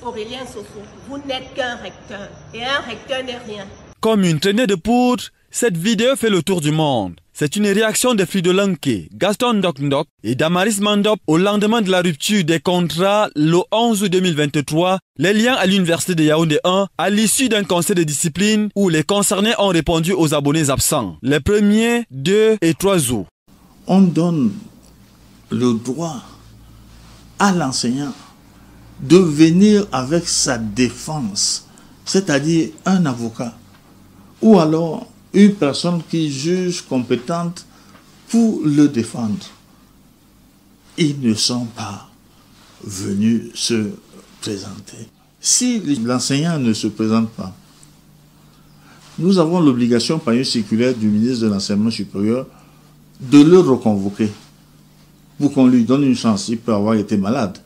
Aurélien Soso, vous n'êtes qu'un recteur. Et un recteur n'est rien. Comme une traînée de poudre, cette vidéo fait le tour du monde. C'est une réaction de Fridolanke, Gaston Ndok et Damaris Mandop au lendemain de la rupture des contrats le 11 août 2023, les liens à l'université de Yaoundé 1 à l'issue d'un conseil de discipline où les concernés ont répondu aux abonnés absents. Les premiers 2 et 3 août. On donne le droit à l'enseignant de venir avec sa défense, c'est-à-dire un avocat, ou alors une personne qui juge compétente pour le défendre. Ils ne sont pas venus se présenter. Si l'enseignant ne se présente pas, nous avons l'obligation par une circulaire du ministre de l'Enseignement supérieur de le reconvoquer pour qu'on lui donne une chance. Il peut avoir été malade.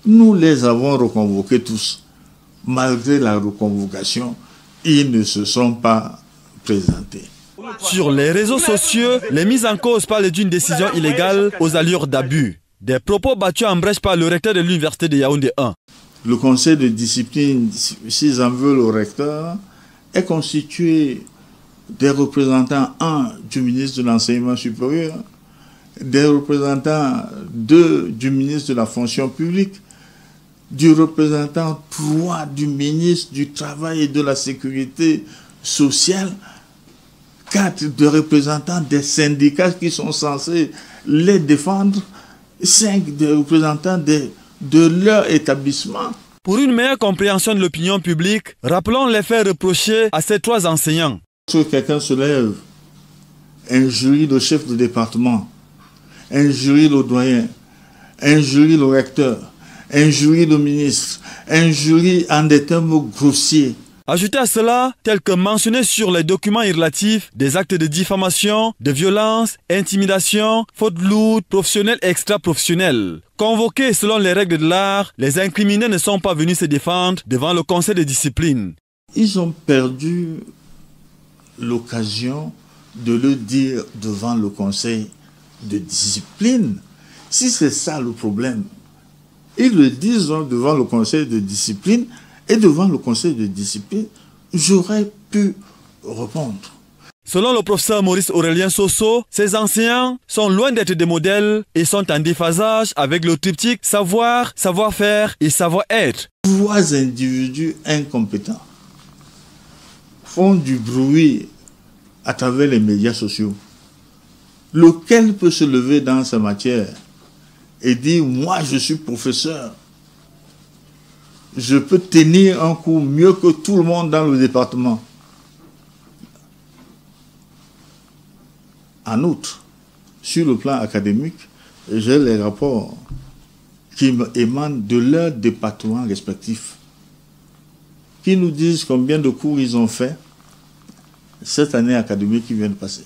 Nous les avons reconvoqués tous. Malgré la reconvocation, ils ne se sont pas présentés. Sur les réseaux sociaux, les mises en cause parlent d'une décision illégale aux allures d'abus. Des propos battus en brèche par le recteur de l'université de Yaoundé 1. Le conseil de discipline, s'ils en veulent au recteur, est constitué des représentants, un, du ministre de l'Enseignement supérieur, des représentants, 2, du ministre de la Fonction publique, du représentant 3 du ministre du Travail et de la Sécurité sociale, 4 de représentants des syndicats qui sont censés les défendre, 5 des représentants de leur établissement. Pour une meilleure compréhension de l'opinion publique, rappelons les faits reprochés à ces 3 enseignants. Lorsque quelqu'un se lève, injurie le chef de département, injurie le doyen, injurie le recteur, injurie le ministre, injurie en des termes grossiers. Ajoutez à cela, tel que mentionné sur les documents relatifs, des actes de diffamation, de violence, intimidation, faute lourde, professionnelle et extra-professionnelle. Convoqués selon les règles de l'art, les incriminés ne sont pas venus se défendre devant le conseil de discipline. Ils ont perdu l'occasion de le dire devant le conseil de discipline. Si c'est ça le problème, ils le disent devant le conseil de discipline et devant le conseil de discipline, j'aurais pu répondre. Selon le professeur Maurice Aurélien Soso, ces enseignants sont loin d'être des modèles et sont en déphasage avec le triptyque savoir, savoir-faire et savoir-être. 3 individus incompétents font du bruit à travers les médias sociaux. Lequel peut se lever dans sa matière et dire, moi je suis professeur, je peux tenir un cours mieux que tout le monde dans le département. En outre, sur le plan académique, j'ai les rapports qui émanent de leurs départements respectifs, qui nous disent combien de cours ils ont fait cette année académique qui vient de passer.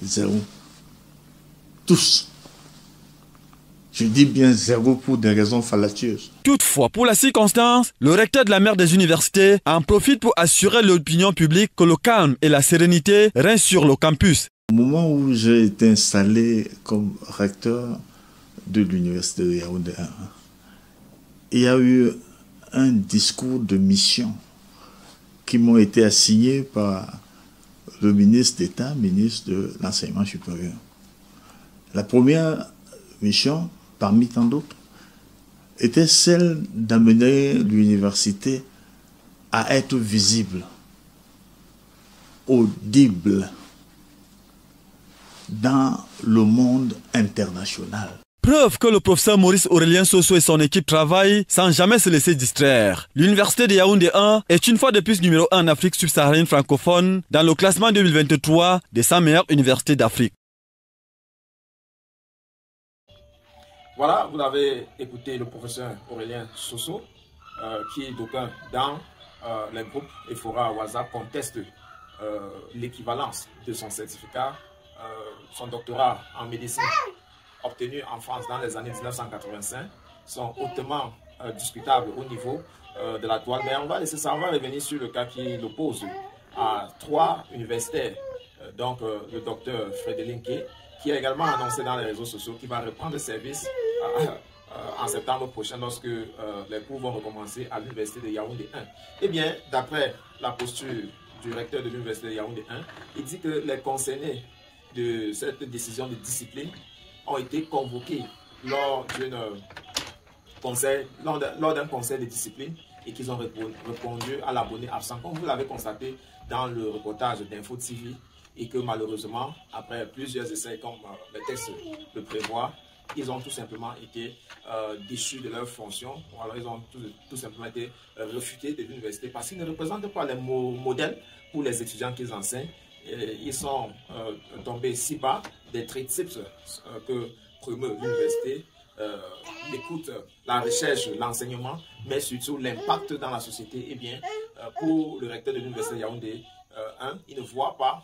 0. Tous. Je dis bien 0 pour des raisons fallacieuses. Toutefois, pour la circonstance, le recteur de la mère des universités en profite pour assurer l'opinion publique que le calme et la sérénité règnent sur le campus. Au moment où j'ai été installé comme recteur de l'université de Yaoundé 1, il y a eu un discours de mission qui m'ont été assignés par le ministre d'État, ministre de l'Enseignement supérieur. La première mission, parmi tant d'autres, était celle d'amener l'université à être visible, audible dans le monde international. Preuve que le professeur Maurice Aurélien Soso et son équipe travaillent sans jamais se laisser distraire. L'université de Yaoundé 1 est une fois de plus numéro 1 en Afrique subsaharienne francophone dans le classement 2023 des 100 meilleures universités d'Afrique. Voilà, vous avez écouté le professeur Aurélien Soso, qui d'aucuns dans les groupes EFORA WhatsApp contestent l'équivalence de son certificat, son doctorat en médecine obtenu en France dans les années 1985 sont hautement discutables au niveau de la douane. Mais on va laisser ça, on va revenir sur le cas qui l'oppose à 3 universitaires, donc le docteur Fridolanke, qui a également annoncé dans les réseaux sociaux qu'il va reprendre service en septembre prochain lorsque les cours vont recommencer à l'université de Yaoundé 1. Eh bien, d'après la posture du recteur de l'université de Yaoundé 1, il dit que les concernés de cette décision de discipline ont été convoqués lors d'un conseil de discipline et qu'ils ont répondu à l'abonné absent, comme vous l'avez constaté dans le reportage d'Info TV, et que malheureusement, après plusieurs essais comme le texte le prévoit, ils ont tout simplement été déchus de leurs fonctions, ou alors ils ont tout simplement été refutés de l'université parce qu'ils ne représentent pas les modèles pour les étudiants qu'ils enseignent. Ils sont tombés si bas des traits tips que promeut l'université, l'écoute, la recherche, l'enseignement, mais surtout l'impact dans la société. Eh bien, pour le recteur de l'université Yaoundé 1, il ne voit pas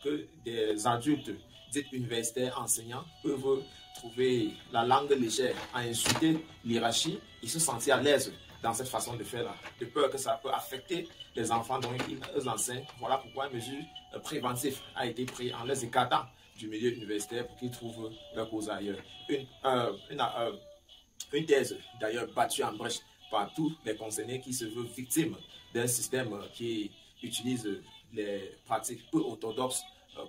que des adultes dits universitaires enseignants peuvent trouver la langue légère à insulter l'hiérarchie et se sentir à l'aise dans cette façon de faire là, de peur que ça peut affecter les enfants dont ils enseignent. Voilà pourquoi une mesure préventive a été prise en les écartant du milieu universitaire pour qu'ils trouvent leur cause ailleurs. Une thèse d'ailleurs battue en brèche par tous les concernés qui se veulent victimes d'un système qui utilise les pratiques peu orthodoxes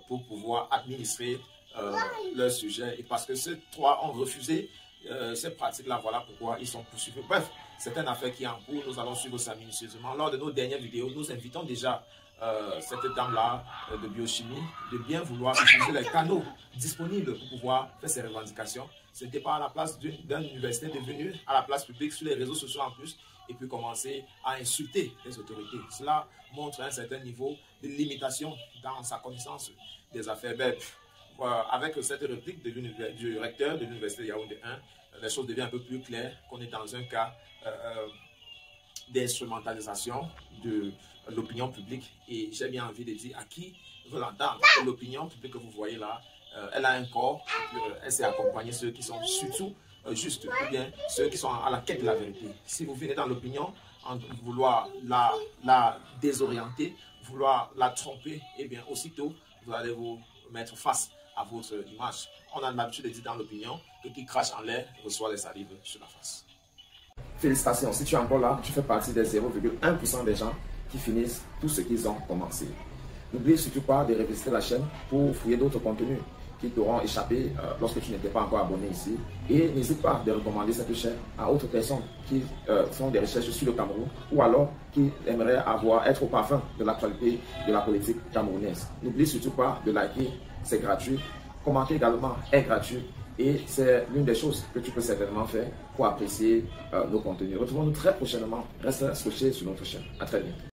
pour pouvoir administrer leur sujet. Et parce que ces trois ont refusé ces pratiques-là, voilà pourquoi ils sont poursuivis. Bref, c'est une affaire qui est en cours. Nous allons suivre ça minutieusement. Lors de nos dernières vidéos, nous invitons déjà cette dame-là de biochimie de bien vouloir utiliser les canaux disponibles pour pouvoir faire ses revendications. Ce n'était pas à la place d'un universitaire de venir à la place publique sur les réseaux sociaux en plus et puis commencer à insulter les autorités. Cela montre un certain niveau de limitation dans sa connaissance des affaires. Avec cette réplique du recteur de l'université Yaoundé 1, les choses deviennent un peu plus claires, qu'on est dans un cas d'instrumentalisation de l'opinion publique. Et j'ai bien envie de dire à qui veut l'entendre. L'opinion publique que vous voyez là, elle a un corps, elle sait accompagner ceux qui sont surtout justes, ou bien ceux qui sont à la quête de la vérité. Si vous venez dans l'opinion, en vouloir la désorienter, vouloir la tromper, eh bien aussitôt, vous allez vous mettre face à votre image. On a l'habitude de dire dans l'opinion que qui crache en l'air reçoit les salives sur la face. Félicitations, si tu es encore là, tu fais partie des 0,1% des gens qui finissent tout ce qu'ils ont commencé. N'oublie surtout pas de revisiter la chaîne pour fouiller d'autres contenus qui t'auront échappé lorsque tu n'étais pas encore abonné ici. Et n'hésite pas de recommander cette chaîne à d'autres personnes qui font des recherches sur le Cameroun ou alors qui aimeraient être au parfum de l'actualité de la politique camerounaise. N'oublie surtout pas de liker, c'est gratuit. Commenter également est gratuit. Et c'est l'une des choses que tu peux certainement faire pour apprécier nos contenus. Retrouvons-nous très prochainement. Reste scotché sur notre chaîne. À très bientôt.